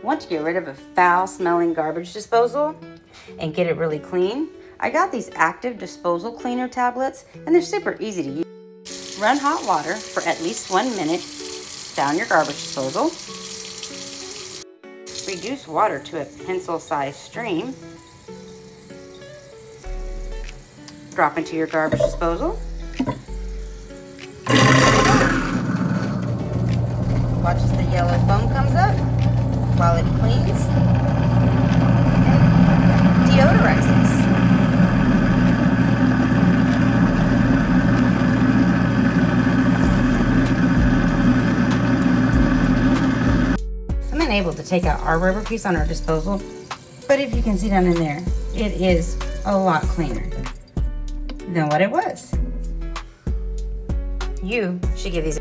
Want to get rid of a foul-smelling garbage disposal and get it really clean? I got these active disposal cleaner tablets, and they're super easy to use. Run hot water for at least 1 minute down your garbage disposal. Reduce water to a pencil-sized stream. Drop into your garbage disposal. Watch as the yellow foam comes up while it cleans and deodorizes. I'm unable to take out our rubber piece on our disposal, but if you can see down in there, it is a lot cleaner than what it was. You should give these